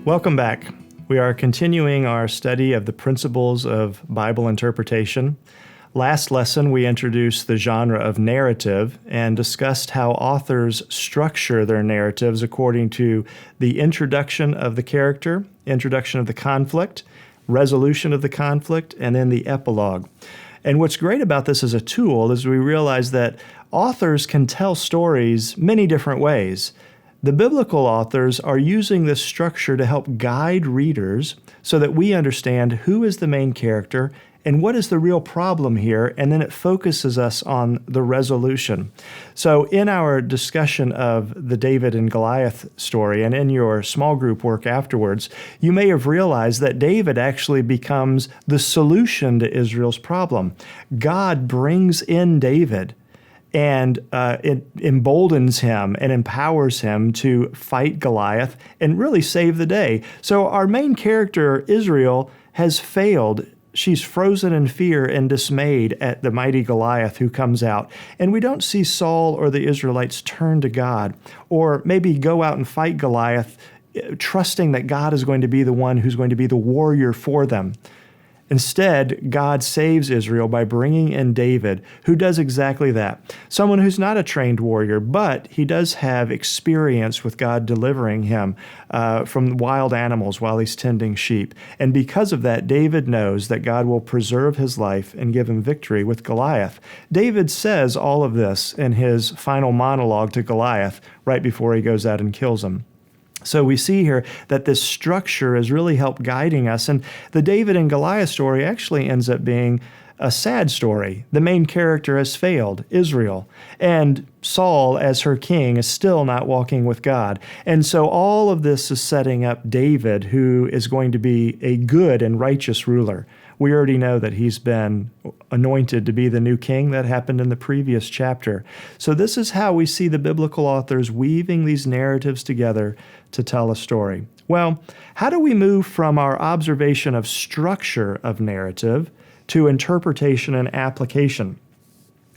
Welcome back. We are continuing our study of the principles of Bible interpretation. Last lesson, we introduced the genre of narrative and discussed how authors structure their narratives according to the introduction of the character, introduction of the conflict, resolution of the conflict, and then the epilogue. And what's great about this as a tool is we realize that authors can tell stories many different ways. The biblical authors are using this structure to help guide readers so that we understand who is the main character and what is the real problem here, and then it focuses us on the resolution. So in our discussion of the David and Goliath story, and in your small group work afterwards, you may have realized that David actually becomes the solution to Israel's problem. God brings in David, and it emboldens him and empowers him to fight Goliath and really save the day. So our main character, Israel, has failed. She's frozen in fear and dismayed at the mighty Goliath who comes out. And we don't see Saul or the Israelites turn to God or maybe go out and fight Goliath, trusting that God is going to be the one who's going to be the warrior for them. Instead, God saves Israel by bringing in David, who does exactly that. Someone who's not a trained warrior, but he does have experience with God delivering him from wild animals while he's tending sheep. And because of that, David knows that God will preserve his life and give him victory with Goliath. David says all of this in his final monologue to Goliath right before he goes out and kills him. So we see here that this structure has really helped guiding us. And the David and Goliath story actually ends up being a sad story. The main character has failed, Israel, and Saul, as her king, is still not walking with God. And so all of this is setting up David, who is going to be a good and righteous ruler. We already know that he's been anointed to be the new king. That happened in the previous chapter. So this is how we see the biblical authors weaving these narratives together to tell a story. Well, how do we move from our observation of structure of narrative to interpretation and application?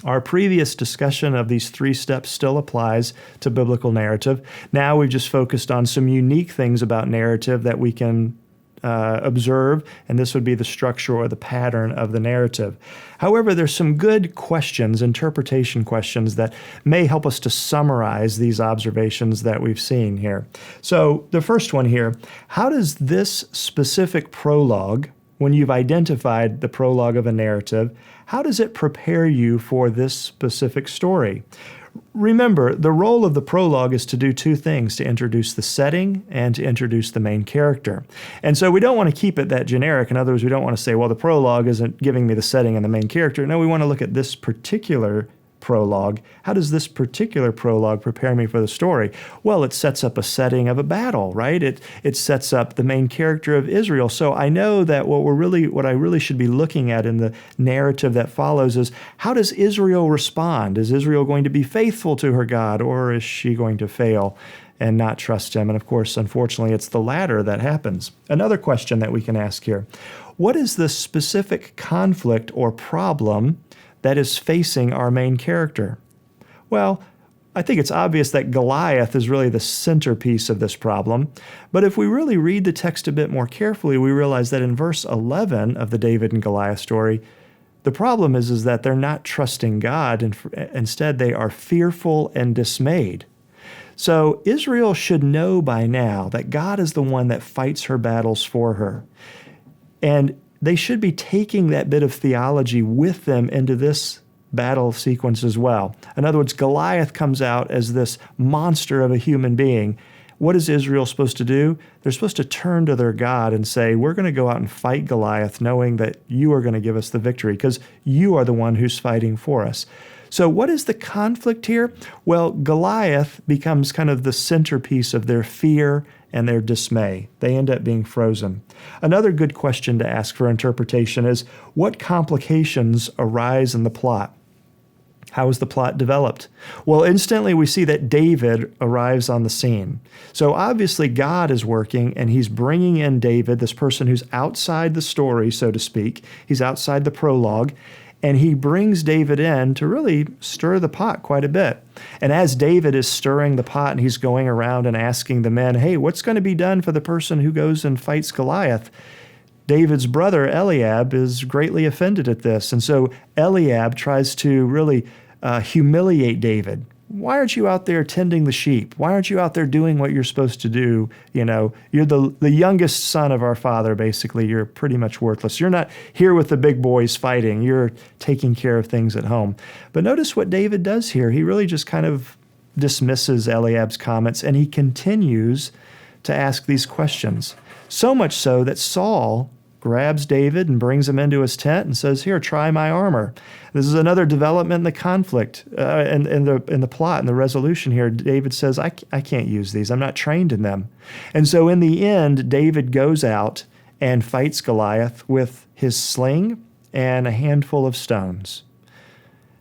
Our previous discussion of these 3 steps still applies to biblical narrative. Now we've just focused on some unique things about narrative that we can observe, and this would be the structure or the pattern of the narrative. However, there's some good questions, interpretation questions, that may help us to summarize these observations that we've seen here. So the first one here, how does this specific prologue, when you've identified the prologue of a narrative, how does it prepare you for this specific story? Remember, the role of the prologue is to do 2 things, to introduce the setting and to introduce the main character. And so we don't want to keep it that generic. In other words, we don't want to say, well, the prologue isn't giving me the setting and the main character. No, we want to look at this particular prologue. How does this particular prologue prepare me for the story? Well, it sets up a setting of a battle, right? It sets up the main character of Israel. So I know that what I really should be looking at in the narrative that follows is, how does Israel respond? Is Israel going to be faithful to her God, or is she going to fail and not trust him? And of course, unfortunately, it's the latter that happens. Another question that we can ask here, what is the specific conflict or problem that is facing our main character? Well, I think it's obvious that Goliath is really the centerpiece of this problem. But if we really read the text a bit more carefully, we realize that in verse 11 of the David and Goliath story, the problem is that they're not trusting God, and instead they are fearful and dismayed. So Israel should know by now that God is the one that fights her battles for her. And they should be taking that bit of theology with them into this battle sequence as well. In other words, Goliath comes out as this monster of a human being. What is Israel supposed to do? They're supposed to turn to their God and say, we're going to go out and fight Goliath, knowing that you are going to give us the victory because you are the one who's fighting for us. So what is the conflict here? Well, Goliath becomes kind of the centerpiece of their fear and their dismay. They end up being frozen. Another good question to ask for interpretation is, what complications arise in the plot? How is the plot developed? Well, instantly we see that David arrives on the scene. So obviously God is working, and he's bringing in David, this person who's outside the story, so to speak. He's outside the prologue. And he brings David in to really stir the pot quite a bit. And as David is stirring the pot and he's going around and asking the men, hey, what's going to be done for the person who goes and fights Goliath? David's brother Eliab is greatly offended at this. And so Eliab tries to really humiliate David. Why aren't you out there tending the sheep? Why aren't you out there doing what you're supposed to do? You know, you're the youngest son of our father, basically. You're pretty much worthless. You're not here with the big boys fighting. You're taking care of things at home. But notice what David does here. He really just kind of dismisses Eliab's comments, and he continues to ask these questions. So much so that Saul grabs David and brings him into his tent and says, here, try my armor. This is another development in the conflict, in the plot, and the resolution here. David says, I can't use these. I'm not trained in them. And so in the end, David goes out and fights Goliath with his sling and a handful of stones.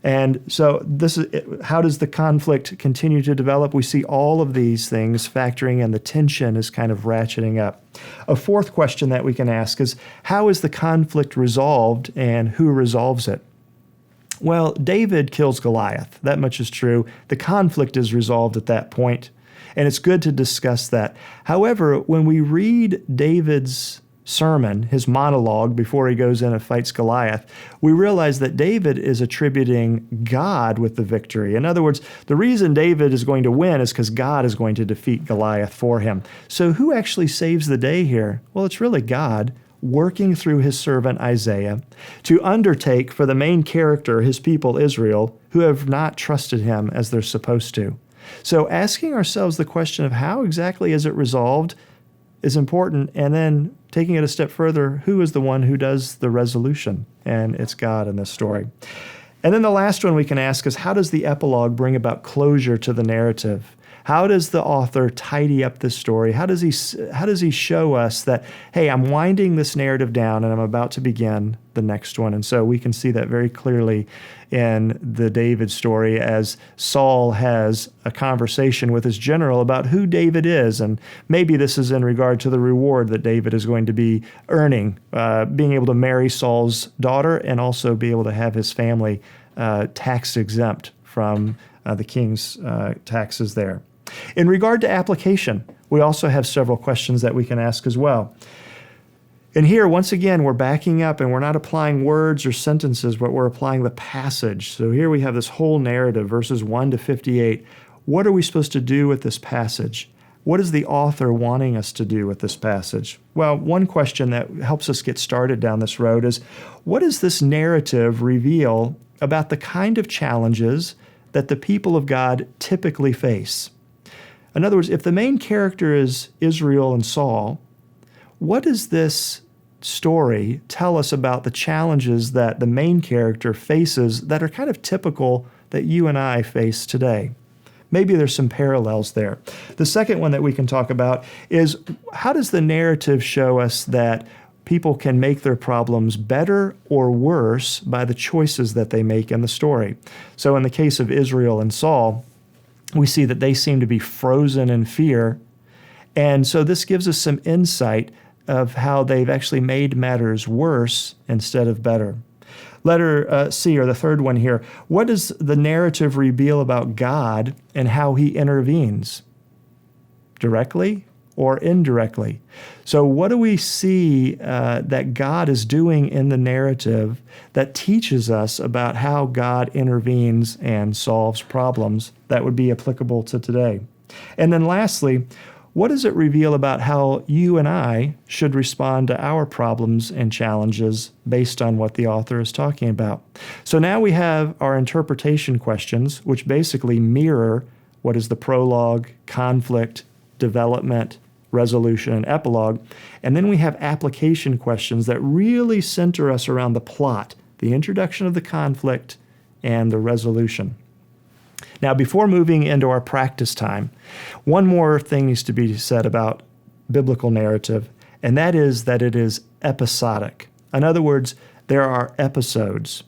And so this is how does the conflict continue to develop? We see all of these things factoring in. The tension is kind of ratcheting up. A fourth question that we can ask is, how is the conflict resolved and who resolves it? Well, David kills Goliath. That much is true. The conflict is resolved at that point, and it's good to discuss that. However, when we read David's sermon, his monologue before he goes in and fights Goliath, we realize that David is attributing God with the victory. In other words, the reason David is going to win is because God is going to defeat Goliath for him. So who actually saves the day here? Well, it's really God working through his servant Isaiah to undertake for the main character, his people Israel, who have not trusted him as they're supposed to. So asking ourselves the question of how exactly is it resolved is important, and then taking it a step further, who is the one who does the resolution? And it's God in this story. And then the last one we can ask is, how does the epilogue bring about closure to the narrative? How does the author tidy up this story? How does he show us that, hey, I'm winding this narrative down and I'm about to begin the next one? And so we can see that very clearly in the David story as Saul has a conversation with his general about who David is. And maybe this is in regard to the reward that David is going to be earning, being able to marry Saul's daughter and also be able to have his family tax exempt from the king's taxes there. In regard to application, we also have several questions that we can ask as well. And here, once again, we're backing up and we're not applying words or sentences, but we're applying the passage. So here we have this whole narrative, verses 1 to 58. What are we supposed to do with this passage? What is the author wanting us to do with this passage? Well, one question that helps us get started down this road is, what does this narrative reveal about the kind of challenges that the people of God typically face? In other words, if the main character is Israel and Saul, what does this story tell us about the challenges that the main character faces that are kind of typical that you and I face today? Maybe there's some parallels there. The second one that we can talk about is, how does the narrative show us that people can make their problems better or worse by the choices that they make in the story? So in the case of Israel and Saul, we see that they seem to be frozen in fear. And so this gives us some insight of how they've actually made matters worse instead of better. Letter C, or the third one here, what does the narrative reveal about God and how he intervenes? Directly or indirectly? So what do we see that God is doing in the narrative that teaches us about how God intervenes and solves problems that would be applicable to today? And then lastly, what does it reveal about how you and I should respond to our problems and challenges based on what the author is talking about? So now we have our interpretation questions, which basically mirror what is the prologue, conflict, development, resolution, and epilogue. And then we have application questions that really center us around the plot, the introduction of the conflict, and the resolution. Now, before moving into our practice time, one more thing needs to be said about biblical narrative, and that is that it is episodic. In other words, there are episodes.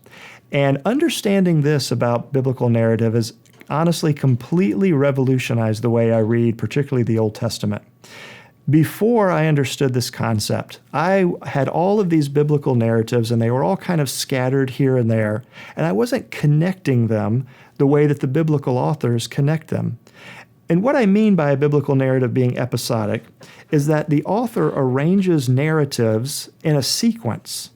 And understanding this about biblical narrative has honestly completely revolutionized the way I read, particularly the Old Testament. Before I understood this concept, I had all of these biblical narratives and they were all kind of scattered here and there, and I wasn't connecting them the way that the biblical authors connect them. And what I mean by a biblical narrative being episodic is that the author arranges narratives in a sequence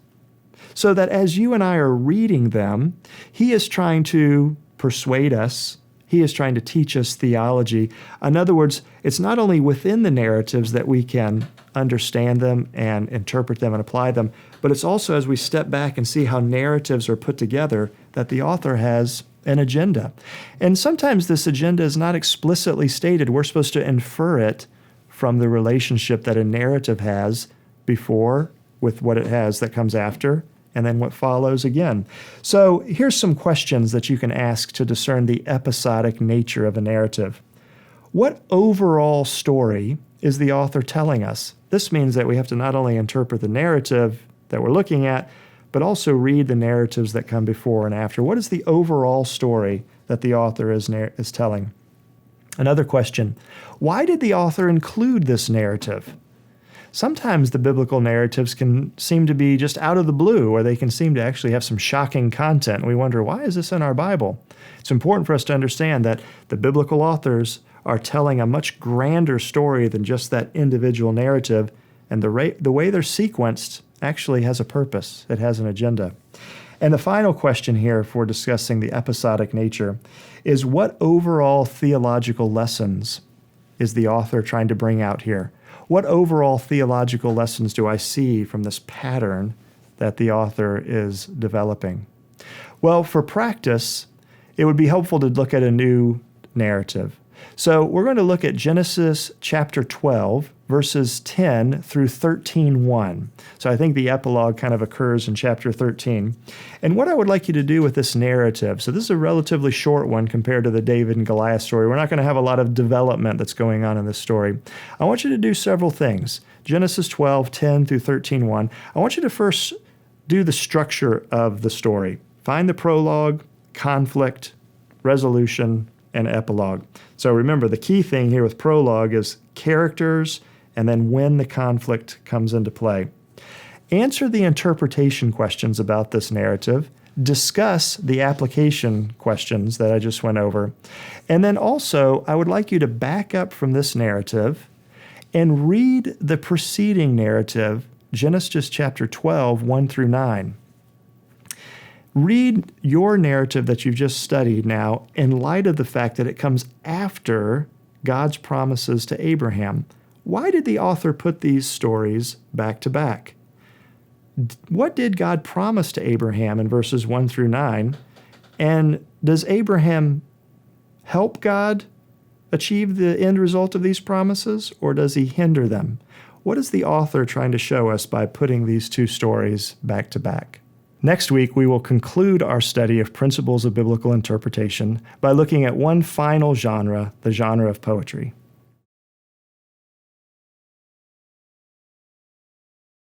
so that as you and I are reading them, he is trying to persuade us. He is trying to teach us theology. In other words, it's not only within the narratives that we can understand them and interpret them and apply them, but it's also as we step back and see how narratives are put together that the author has an agenda. And sometimes this agenda is not explicitly stated. We're supposed to infer it from the relationship that a narrative has before with what it has that comes after, and then what follows again. So here's some questions that you can ask to discern the episodic nature of a narrative. What overall story is the author telling us? This means that we have to not only interpret the narrative that we're looking at, but also read the narratives that come before and after. What is the overall story that the author is telling? Another question, why did the author include this narrative? Sometimes the biblical narratives can seem to be just out of the blue, or they can seem to actually have some shocking content. And we wonder, why is this in our Bible? It's important for us to understand that the biblical authors are telling a much grander story than just that individual narrative, and the way they're sequenced actually has a purpose. It has an agenda. And the final question here for discussing the episodic nature is, what overall theological lessons is the author trying to bring out here? What overall theological lessons do I see from this pattern that the author is developing? Well, for practice, it would be helpful to look at a new narrative. So we're going to look at Genesis chapter 12, verses 10 through 13:1. So I think the epilogue kind of occurs in chapter 13. And what I would like you to do with this narrative, so this is a relatively short one compared to the David and Goliath story. We're not going to have a lot of development that's going on in this story. I want you to do several things. Genesis 12, 10 through 13:1. I want you to first do the structure of the story. Find the prologue, conflict, resolution, and epilogue. So remember, the key thing here with prologue is characters and then when the conflict comes into play. Answer the interpretation questions about this narrative. Discuss the application questions that I just went over. And then also, I would like you to back up from this narrative and read the preceding narrative, Genesis chapter 12, 1 through 9. Read your narrative that you've just studied now in light of the fact that it comes after God's promises to Abraham. Why did the author put these stories back to back? What did God promise to Abraham in verses 1 through 9? And does Abraham help God achieve the end result of these promises, or does he hinder them? What is the author trying to show us by putting these two stories back to back? Next week, we will conclude our study of principles of biblical interpretation by looking at one final genre, the genre of poetry.